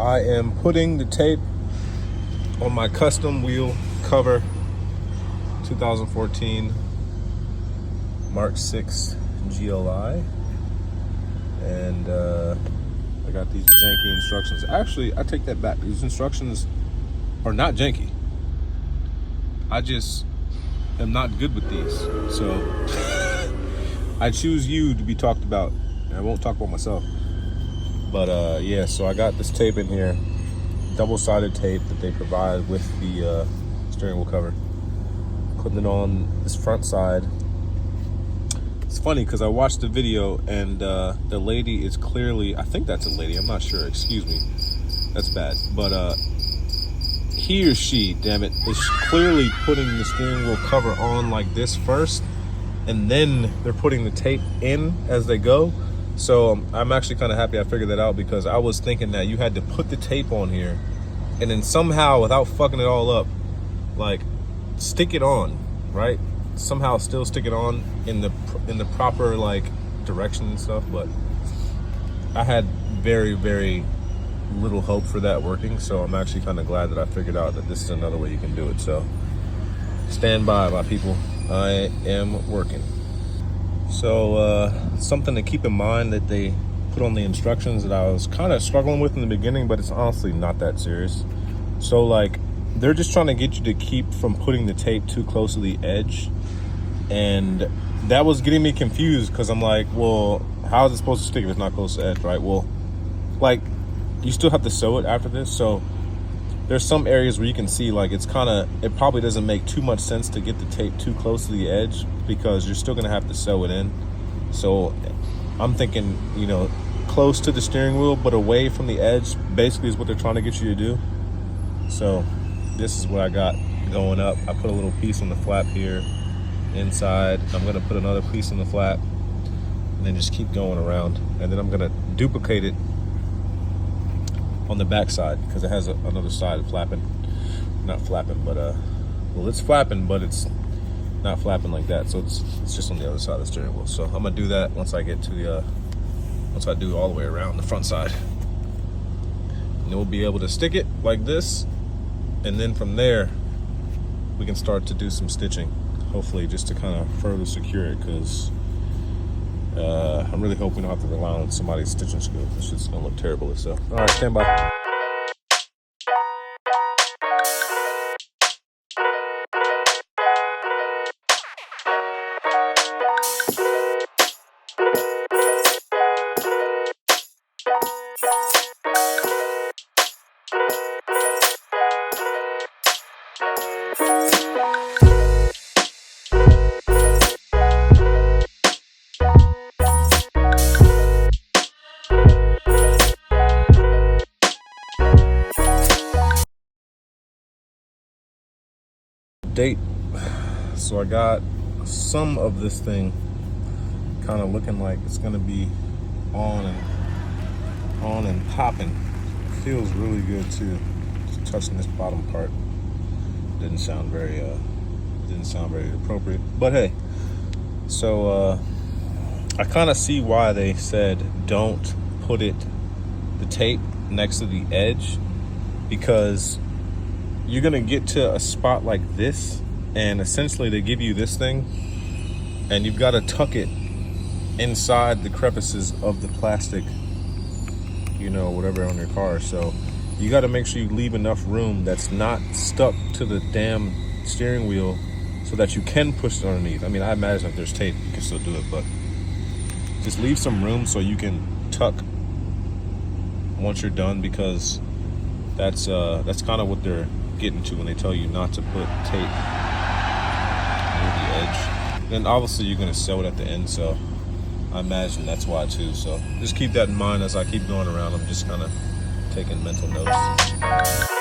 I am putting the tape on my custom wheel cover, 2014 Mark 6 GLI, and I got these janky instructions. Actually, I take that back. These instructions are not janky. I just am not good with these, so I choose you to be talked about. I won't talk about myself. But yeah, so I got this tape in here, double-sided tape that they provide with the steering wheel cover. Putting it on this front side. It's funny because I watched the video and the lady is clearly, I think that's a lady, I'm not sure, excuse me, that's bad. But he or she, damn it, is clearly putting the steering wheel cover on like this first, and then they're putting the tape in as they go. So I'm actually kind of happy I figured that out, because I was thinking that you had to put the tape on here and then somehow, without fucking it all up, like stick it on, right? Somehow still stick it on in the proper like direction and stuff. But I had very, very little hope for that working, so I'm actually kind of glad that I figured out that this is another way you can do it. So stand by, my people, I am working. So something to keep in mind that they put on the instructions that I was kind of struggling with in the beginning, but it's honestly not that serious. So like, they're just trying to get you to keep from putting the tape too close to the edge, and that was getting me confused, because I'm like, well, how is it supposed to stick if it's not close to the edge, right? Well, like, you still have to sew it after this, so there's some areas where you can see like it probably doesn't make too much sense to get the tape too close to the edge, because you're still gonna have to sew it in. So I'm thinking, you know, close to the steering wheel but away from the edge basically is what they're trying to get you to do. So this is what I got going up. I put a little piece on the flap here inside. I'm gonna put another piece on the flap and then just keep going around, and then I'm gonna duplicate it on the back side, because it has another side flapping. Not flapping, but well, it's flapping, but it's not flapping like that, so it's just on the other side of the steering wheel. So I'm gonna do that once I get to the once I do all the way around the front side, and then we'll be able to stick it like this, and then from there we can start to do some stitching, hopefully, just to kind of further secure it, because I'm really hoping we don't have to rely on somebody's stitching skill. This shit's gonna look terrible itself. All right, stand by. Date. So I got some of this thing kind of looking like it's gonna be on and popping. It feels really good too. Just touching this bottom part didn't sound very appropriate, but hey. So I kind of see why they said don't put the tape next to the edge, because you're gonna get to a spot like this, and essentially they give you this thing and you've got to tuck it inside the crevices of the plastic, you know, whatever on your car. So you got to make sure you leave enough room that's not stuck to the damn steering wheel, so that you can push it underneath. I mean, I imagine if there's tape you can still do it, but just leave some room so you can tuck once you're done, because that's kind of what they're getting to when they tell you not to put tape near the edge. Then obviously you're going to sew it at the end, so I imagine that's why too. So just keep that in mind as I keep going around. I'm just kind of taking mental notes.